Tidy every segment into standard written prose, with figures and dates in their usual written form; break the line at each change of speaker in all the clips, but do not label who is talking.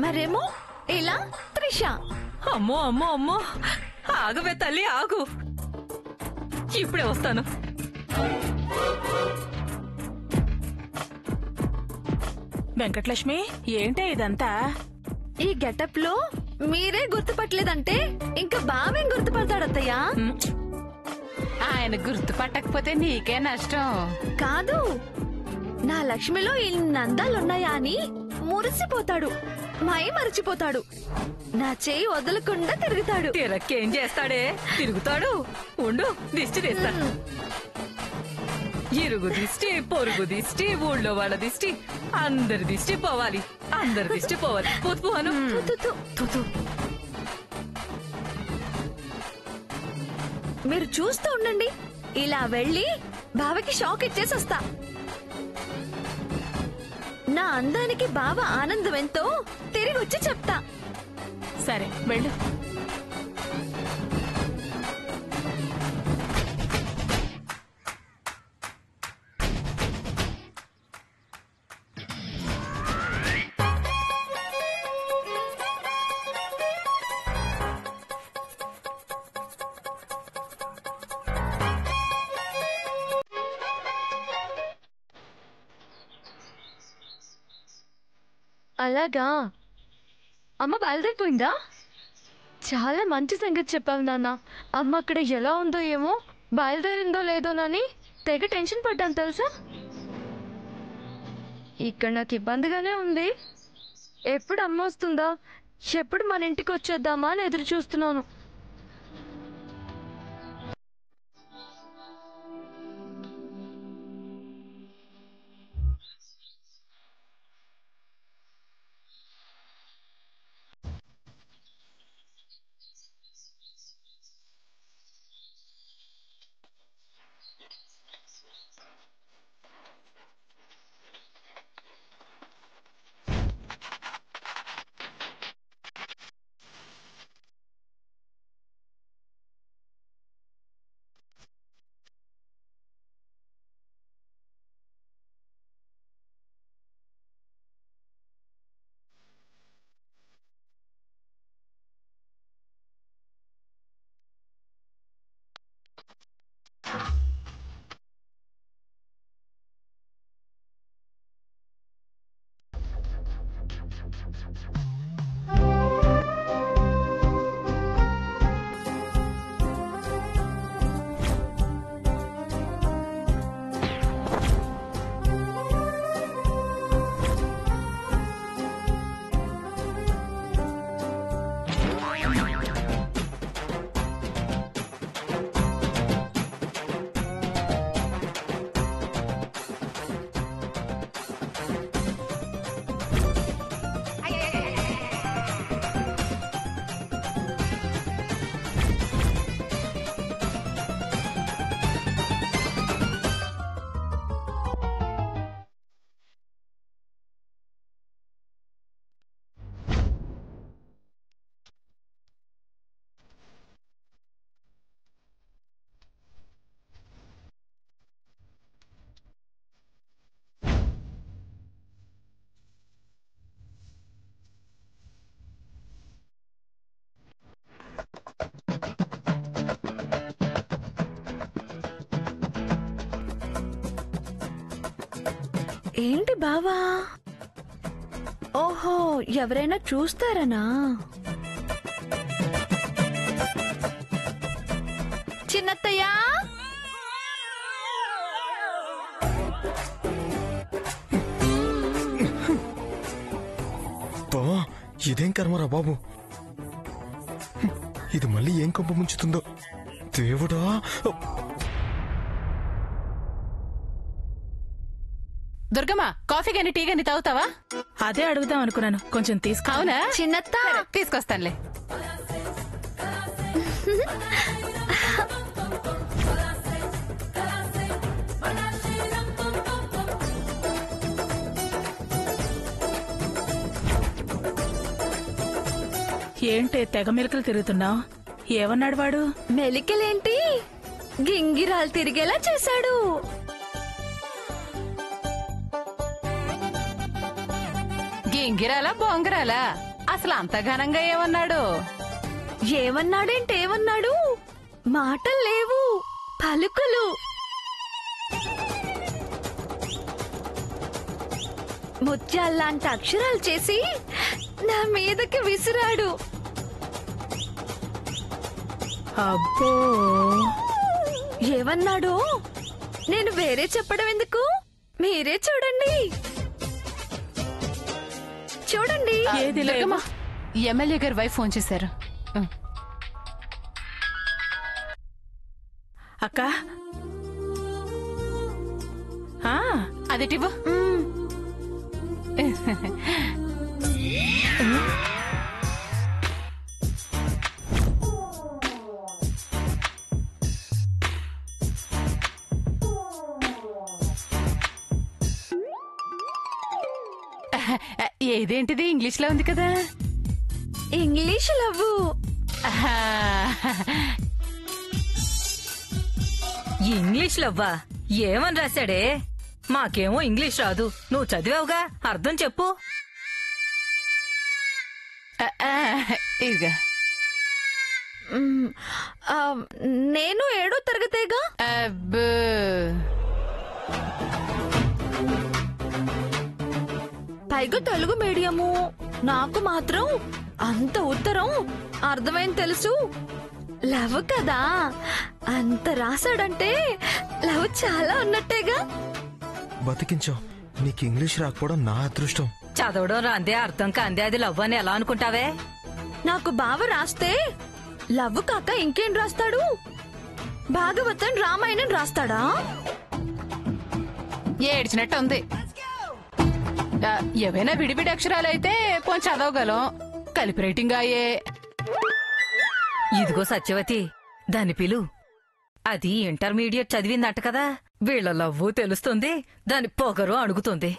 మరేమో ఇలా త్రిష.
అమ్మో అమ్మో అమ్మో, ఆగవే తల్లి ఆగు, ఇప్పుడే వస్తాను.
వెంకటలక్ష్మి, ఏంటే ఇదంతా?
ఈ గెటప్ లో మీరే గుర్తుపట్టలేదంటే ఇంకా బావేం గుర్తుపడతాడత్తయ్యా?
ఆయన గుర్తుపట్టకపోతే నీకే నష్టం.
కాదు, నా లక్ష్మిలో ఇన్ని అందాలున్నాయా అని మురిసిపోతాడు, మై మరిచిపోతాడు, నా చేయి వదలకుండా తిరుగుతాడు.
తిరక్కేం చేస్తాడే, తిరుగుతాడు. ఉండు, దిష్టి తీస్తాను. ఇరుగు దిష్టి, పొరుగు దిష్టి, ఊళ్ళో వాళ్ళ దిష్టి, అందరి దిష్టి పోవాలి, అందరి దిష్టి పోవాలి. పోను.
మీరు చూస్తూ ఉండండి, ఇలా వెళ్ళి బావకి షాక్ ఇచ్చేసి వస్తా. నా అందానికి బావ ఆనందం ఎంతో తిరిగి వచ్చి చెప్తా.
సరే వెళ్ళు.
అలాగా, అమ్మ బయలుదేరిపోయిందా? చాలా మంచి సంగతి చెప్పావు నాన్న. అమ్మ అక్కడ ఎలా ఉందో ఏమో, బయలుదేరిందో లేదోనని తెగ టెన్షన్ పడ్డాను తెలుసా. ఇక్కడ నాకు ఇబ్బందిగానే ఉంది. ఎప్పుడు అమ్మ వస్తుందా, ఎప్పుడు మన ఇంటికి వచ్చేద్దామా అని ఎదురు చూస్తున్నాను. ఏంటి బావా? ఓహో, ఎవరైనా చూస్తారనా? చిన్నత్తయ్యా,
ఇదేం కర్మరా బాబు, ఇది మళ్ళీ ఏం కొంప ముంచుతుందో దేవుడా.
దుర్గమ్మ, కాఫీ గాని టీ గాని తాగుతావా?
అదే అడుగుదాం అనుకున్నాను, కొంచెం తీసుకో.
అవునా
చిన్నత్త,
తీసుకొస్తానులే.
ఏంటే తెగ మెలికలు తిరుగుతున్నావు? ఏమన్నాడు వాడు?
మెలికలేంటి, గింగిరాలు తిరిగేలా చేశాడు.
గింగిరాలా బొంగరాలా? అసలు అంత ఘనంగా ఏమన్నాడు?
ఏమన్నాడు మాటలు లేవు, పలుకులు. ముత్యాల్లాంటి అక్షరాలు చేసి నా మీదకి విసిరాడు.
అబ్బో,
ఏమన్నాడో నేను వేరే చెప్పడం ఎందుకు, మీరే చూడండి.
ఏది లేవు.
దుర్గమ్మ, ఎమ్మెల్యే గారి వైఫ్ ఫోన్ చేశారు.
అక్క, ఆ,
అదేటివ్వు. ఏదేంటిది ఇంగ్లీష్ లో ఉంది కదా?
English love.
ఇంగ్లీష్ లవ్వా? ఏమని రాశాడే? మాకేమో ఇంగ్లీష్ రాదు, నువ్వు చదివావుగా, అర్థం చెప్పు.
ఇదిగా.
నేను 7వ తరగతేగా.
అబ్బో,
పైగా తెలుగు మీడియము. నాకు మాత్రం అంత ఉత్తరం అర్థమైంది తెలుసు. లవ్ కదా, అంత రాశాడంటే లవ్ చాలా ఉన్నట్టేగా.
బతికించావు. నీకు ఇంగ్లీష్ రాకపోవడం నా అదృష్టం.
చదవడం రాందే, అర్థం కాందే, అది లవ్ అని ఎలా అనుకుంటావే?
నాకు బావ రాస్తే లవ్ కాక ఇంకేం రాస్తాడు? భాగవతం రామాయణం రాస్తాడా?
ఏడ్చినట్టు ఉంది. ఏవైనా విడివిడి అక్షరాలైతే కొంచెం చదవగలం, కలిపి రైటింగ్ అయ్యే.
ఇదిగో సత్యవతి, దాని పిలు. అది ఇంటర్మీడియట్ చదివిందట కదా, వీళ్ళ లవ్వు తెలుస్తుంది, దాని పొగరు అడుగుతుంది.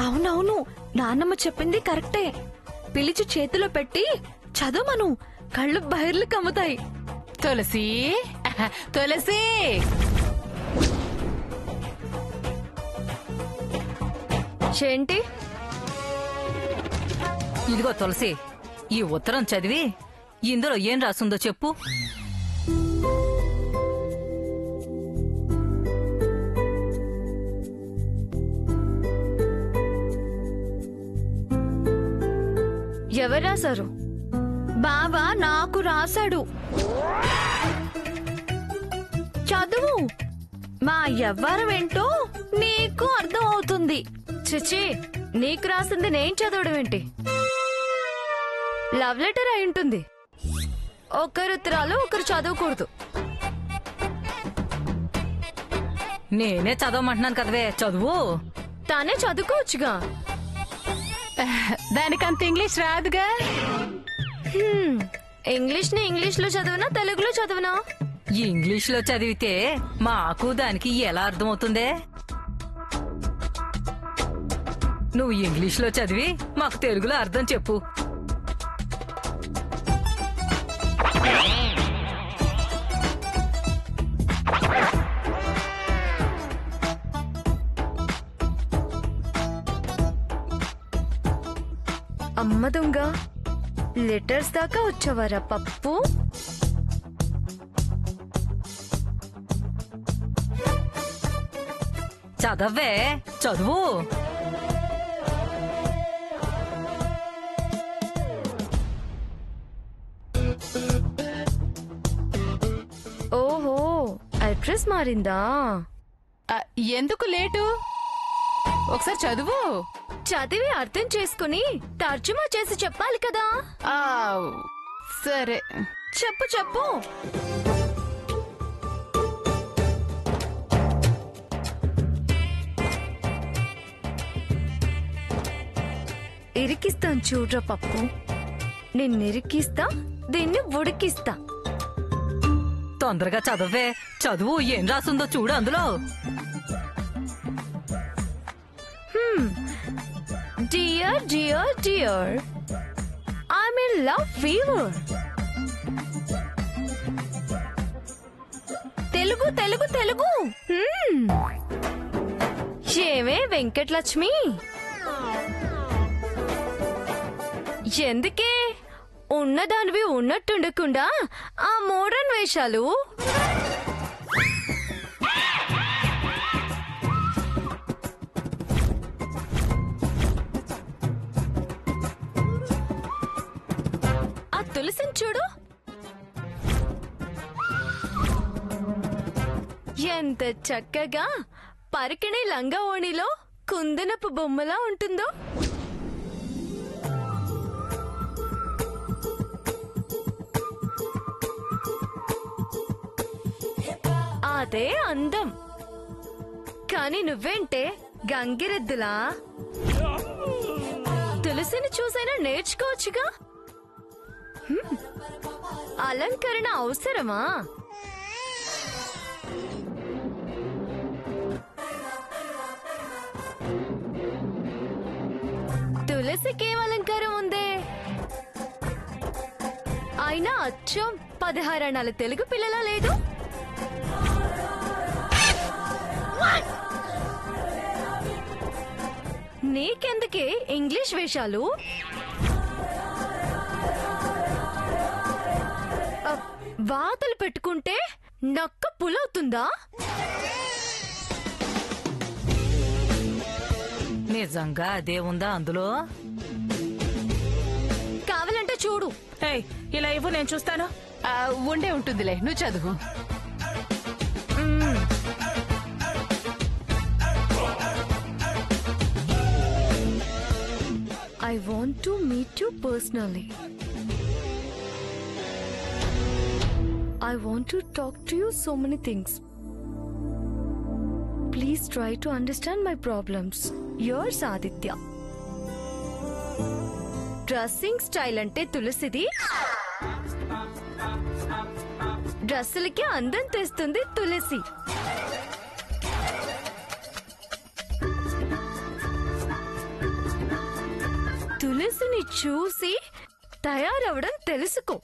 అవునవును, నాన్నమ్మ చెప్పింది కరెక్టే. పిలిచి చేతిలో పెట్టి చదవమను, కళ్ళు బైర్లు కమ్ముతాయి.
తులసి, తులసి,
ఏంటి?
ఇదిగో తులసి, ఈ ఉత్తరం చదివి ఇందులో ఏం రాసుందో చెప్పు.
ఎవరు రాశారు? బావా నాకు రాశాడు. చదువు, మా ఎవ్వరం ఏంటో నీకు అర్థం అవుతుంది. చిచి, నీకు రాసింది నేను చదవడం ఏంటి? లవ్ లెటర్ అయి ఉంటుంది. ఒకరు ఉత్తరాలు ఒకరు చదవకూడదు.
నేనే చదవమంటున్నాను కదవే, చదువు.
తానే చదువుకోవచ్చుగా.
దానికంత ఇంగ్లీష్ రాదుగా.
ఇంగ్లీష్ ని ఇంగ్లీష్ లో చదవనా, తెలుగులో చదవనా?
ఇంగ్లీష్ లో చదివితే మాకు దానికి ఎలా అర్థమవుతుందే? నువ్వు ఇంగ్లీష్ లో చదివి మాకు తెలుగులో అర్థం చెప్పు.
అమ్మ దొంగ, లెటర్స్ దాకా వచ్చేవారా పప్పు?
చదవే, చదువు.
ఓహో, అడ్రస్ మారిందా?
ఎందుకు లేటు? ఒకసారి చదువు.
చదివి అర్థం చేసుకుని తర్జుమా చేసి చెప్పాలి కదా.
సరే,
చెప్పు చెప్పు. ఇరికిస్తాను చూడ్రా పప్పు. నిన్నిరికిస్తా, దీన్ని ఉడికిస్తా.
తొందరగా చదవే, చదువు. ఏం రాసుందో చూడు అందులో.
Dear dear dear, I'm in love fever. Telugu Telugu Telugu. ఏమే వెంకటలక్ష్మి, ఎందుకే ఉన్నదానివి ఉన్నట్టుండకుండా ఆ మోడర్న్ వేషాలు? ఆ తులసిని చూడు, ఎంత చక్కగా పరికిణి లంగా ఓణిలో కుందనపు బొమ్మలా ఉంటుందో. అదే అందం. కాని నువ్వేంటే గంగిరెద్దులా? తులసిని చూసైనా నేర్చుకోవచ్చుగా. అలంకరణ అవసరమా? తులసికేం అలంకారం ఉందే? అయినా అచ్చం 16 అణాల తెలుగు పిల్లలా లేదు. నీకెందుకే ఇంగ్లీష్ వేషాలు? వాతలు పెట్టుకుంటే నక్క పులవుతుందా?
నిజంగా అదే ఉందా అందులో?
కావాలంటే చూడు.
ఏయ్, ఇలా ఇవ్వు, నేను చూస్తాను.
ఉండే ఉంటుందిలే, నువ్వు చదువు.
I want to meet you personally. I want to talk to you so many things. Please try to understand my problems. Yours, Aditya. Dressing style అంటే తులసిది. డ్రెస్సులకి అందం తెస్తుంది తులసి. తులసిని చూసి తయారవడం తెలుసుకో.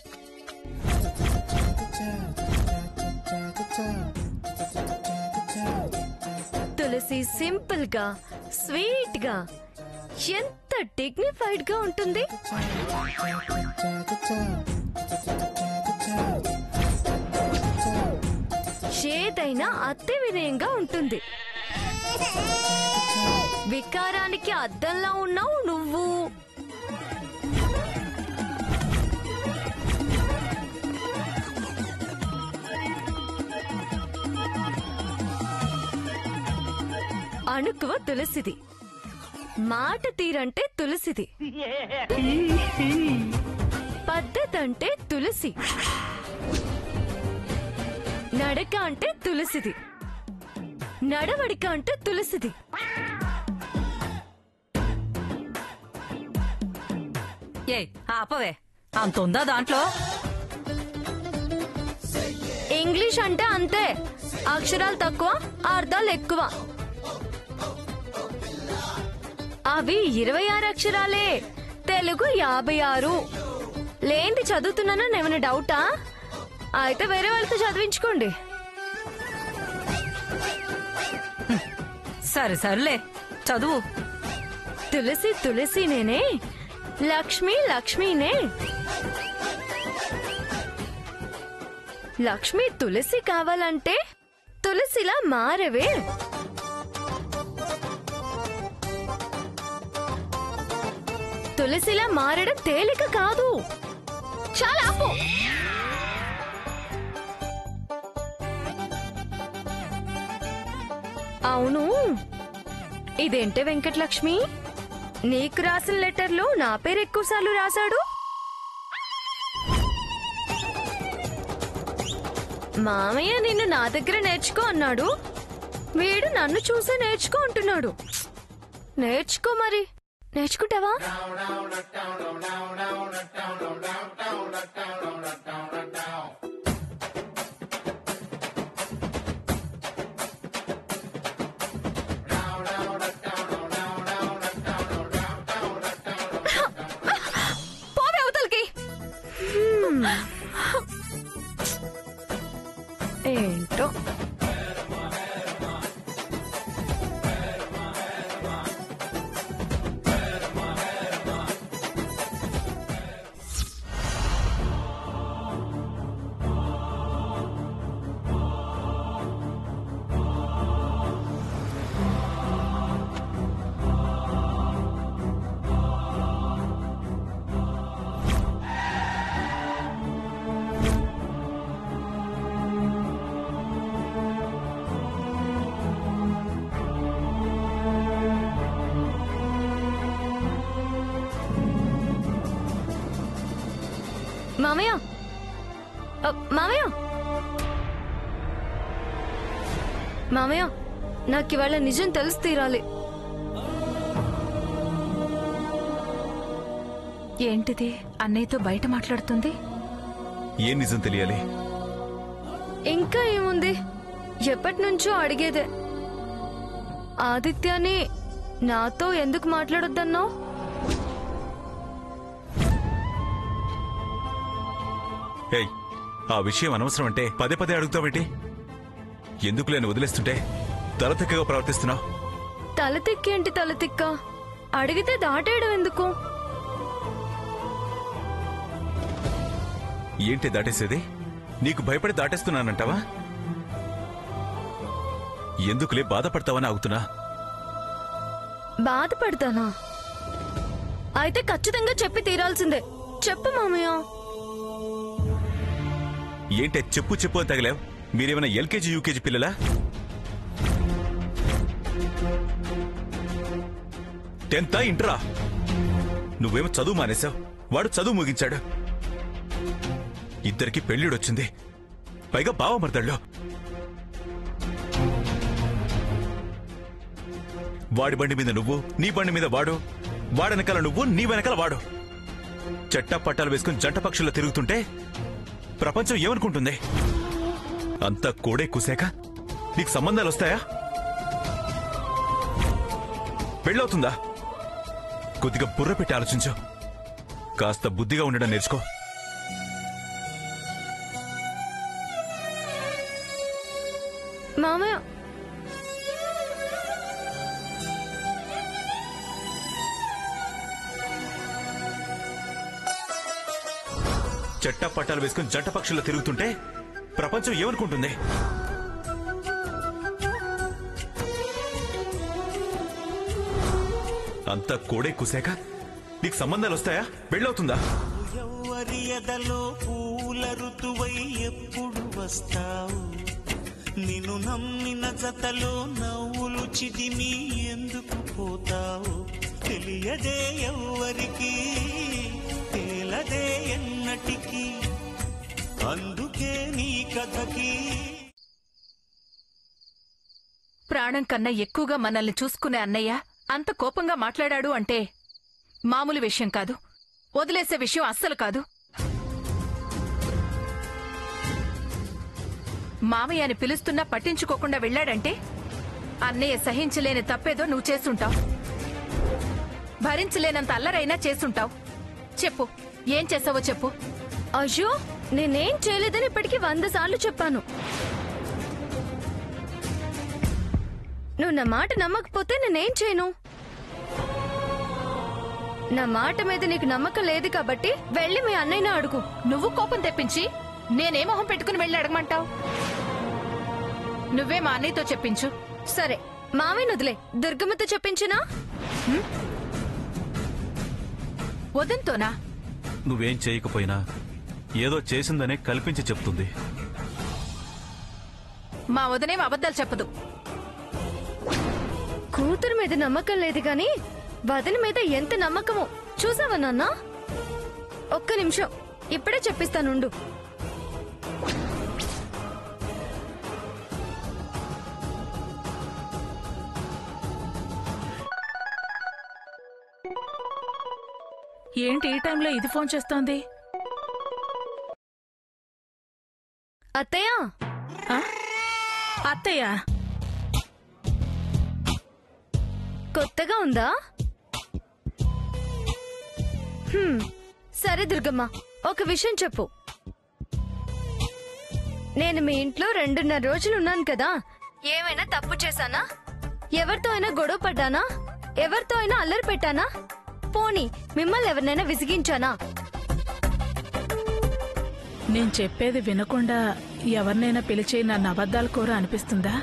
తులసి సింపుల్ గా, స్వీట్ గా, ఎంత డిగ్నిఫైడ్ గా ఉంటుంది. ఏదైనా అతి వినయంగా ఉంటుంది. వికారానికి అద్దంలా ఉన్నావు నువ్వు. అణుకువ తులసిది. మాట తీరంటే తులసిది. పద్ధతి అంటే తులసి. నడక అంటే తులసిది. నడవడిక అంటే తులసిది.
ఏ ఆపవే, అంతుందా దాంట్లో?
ఇంగ్లీష్ అంటే అంతే, అక్షరాలు తక్కువ, అర్థాలు ఎక్కువ. అవి 26 అక్షరాలే, తెలుగు 56. లేంటి చదువుతున్నానని ఏమైనా డౌటా? అయితే వేరే వాళ్ళతో చదివించుకోండి.
సరే సర్లే, చదువు.
తులసి తులసినేనే, లక్ష్మి లక్ష్మీనే. లక్ష్మి తులసి కావాలంటే తులసిలా మారవే. తులసిలా మారడం తేలిక కాదు. చాలా ఆపు. అవును, ఇదేంటే వెంకటలక్ష్మి, నీకు రాసిన లెటర్లో నా పేరు ఎక్కువసార్లు రాశాడు. మామయ్య నిన్ను నా దగ్గర నేర్చుకో అన్నాడు, వీడు నన్ను చూసే నేర్చుకో అంటున్నాడు. నేర్చుకో మరి. నేర్చుకుంటావా? పోవే అవతలకి. ఏంటో మామయ్య మామయ్య మామయ్య నాకు ఇవాళ నిజం తెలిసి తీరాలి.
ఏంటిది అన్నయ్యతో బయట మాట్లాడుతుంది?
ఏం నిజం తెలియాలి?
ఇంకా ఏముంది, ఎప్పటి నుంచో అడిగేదే. ఆదిత్యని నాతో ఎందుకు మాట్లాడొద్దన్నావు?
ఏయ్, ఆ విషయం అనవసరం అంటే పదే పదే అడుగుతావేంటి? ఎందుకు లేని వదిలేస్తుంటే తలతిక్కగా ప్రవర్తిస్తున్నావు.
తలతిక్కి ఏంటి తలతిక్క? అడిగితే దాటేయడం ఎందుకు?
ఏంటి దాటేసేది? నీకు భయపడి దాటేస్తున్నానంటావా? ఎందుకులే బాధపడతావని ఆగుతున్నా.
బాధపడతానా? అయితే ఖచ్చితంగా చెప్పి తీరాల్సిందే. చెప్పు మామయ్య.
ఏంటే చెప్పు చెప్పు అని తగిలావు? మీరేమైనా ఎల్కేజీ యూకేజీ పిల్లలా? 10th ఇంటరా? నువ్వేమో చదువు మానేశావు, వాడు చదువు ముగించాడు. ఇద్దరికి పెళ్లిడొచ్చింది, పైగా బావమర్దళ్ళు. వాడి బండి మీద నువ్వు, నీ బండి మీద వాడు, వాడెనకాల నువ్వు, నీ వెనకాల వాడు. చెట్టా పట్టాలు వేసుకుని జంట పక్షుల్లో తిరుగుతుంటే ప్రపంచం ఏమనుకుంటుంది? అంతా కోడే కూసాక నీకు సంబంధాలు వస్తాయా? పెళ్ళవుతుందా? కొద్దిగా బుర్ర పెట్టి ఆలోచించు. కాస్త బుద్ధిగా ఉండడం నేర్చుకో.
మామయ్య
చెట్టా పట్టాలు వేసుకుని జంట పక్షుల్లో తిరుగుతుంటే ప్రపంచం ఏమనుకుంటుంది? అంతా కోడే కూసాక నీకు సంబంధాలు వస్తాయా? పెళ్ళవుతుందా?
ఎవ్వరియదలో పూల ఋతువై ఎప్పుడు వస్తావు? నిన్ను నమ్మిన జతలో నవ్వులు చిదిమి ఎందుకు పోతావు? తెలియదే ఎవ్వరికి, తేలదే ఎన్నటికి, అందుకే నీ కథకి.
ప్రాణం కన్నా ఎక్కువగా మనల్ని చూసుకునే అన్నయ్య అంత కోపంగా మాట్లాడాడు అంటే మామూలు విషయం కాదు, వదిలేసే విషయం అస్సలు కాదు. మామయ్య అని పిలుస్తున్నా పట్టించుకోకుండా వెళ్ళాడంటే అన్నయ్య సహించలేని తప్పేదో నువ్వు చేసుంటావు, భరించలేనంత అల్లరైనా చేసుంటావు. చెప్పు, ఏం చేసావో చెప్పు.
అయ్యో, నేనేం చేయలేదని ఇప్పటికి 100 సార్లు చెప్పాను. నువ్వు నా మాట నమ్మకపోతే నేనేం చేయను? నా మాట మీద నీకు నమ్మకం లేదు కాబట్టి వెళ్ళి మీ అన్నయ్యని అడుగు.
నువ్వు కోపం తెప్పించి నేనే మొహం పెట్టుకుని వెళ్ళి అడగమంటావు? నువ్వే మా అన్నయ్యతో చెప్పించు.
సరే, మామయ్యను వదిలే, దుర్గమ్మతో చెప్పించినా?
వదంతోనా?
నువ్వేం చేయకపోయినా ఏదో చేసిందనే కల్పించి చెప్తుంది.
మా వదనేం అబద్ధాలు చెప్పదు.
కూతురు మీద నమ్మకం లేదు గాని వదిన మీద ఎంత నమ్మకమో చూసావా నాన్న? ఒక్క నిమిషం, ఇప్పుడే చెప్పిస్తానుండు.
ఏంటి ఈ టైంలో ఇది ఫోన్ చేస్తోంది?
అత్తయ్య,
ఆ? అత్తయ్య,
కొత్తగా ఉందా? సరే దుర్గమ్మ, ఒక విషయం చెప్పు. నేను మీ ఇంట్లో 2.5 రోజులు ఉన్నాను కదా, ఏమైనా తప్పు చేశానా? ఎవరితో అయినా గొడవ పడ్డానా? ఎవరితో అయినా అల్లరి పెట్టానా? పోనీ మిమ్మల్ని ఎవరినైనా విసిగించానా?
నేను చెప్పేది వినకుండా ఎవరినైనా పిలిచి నన్ను అబద్ధాలు కోర అనిపిస్తుందా?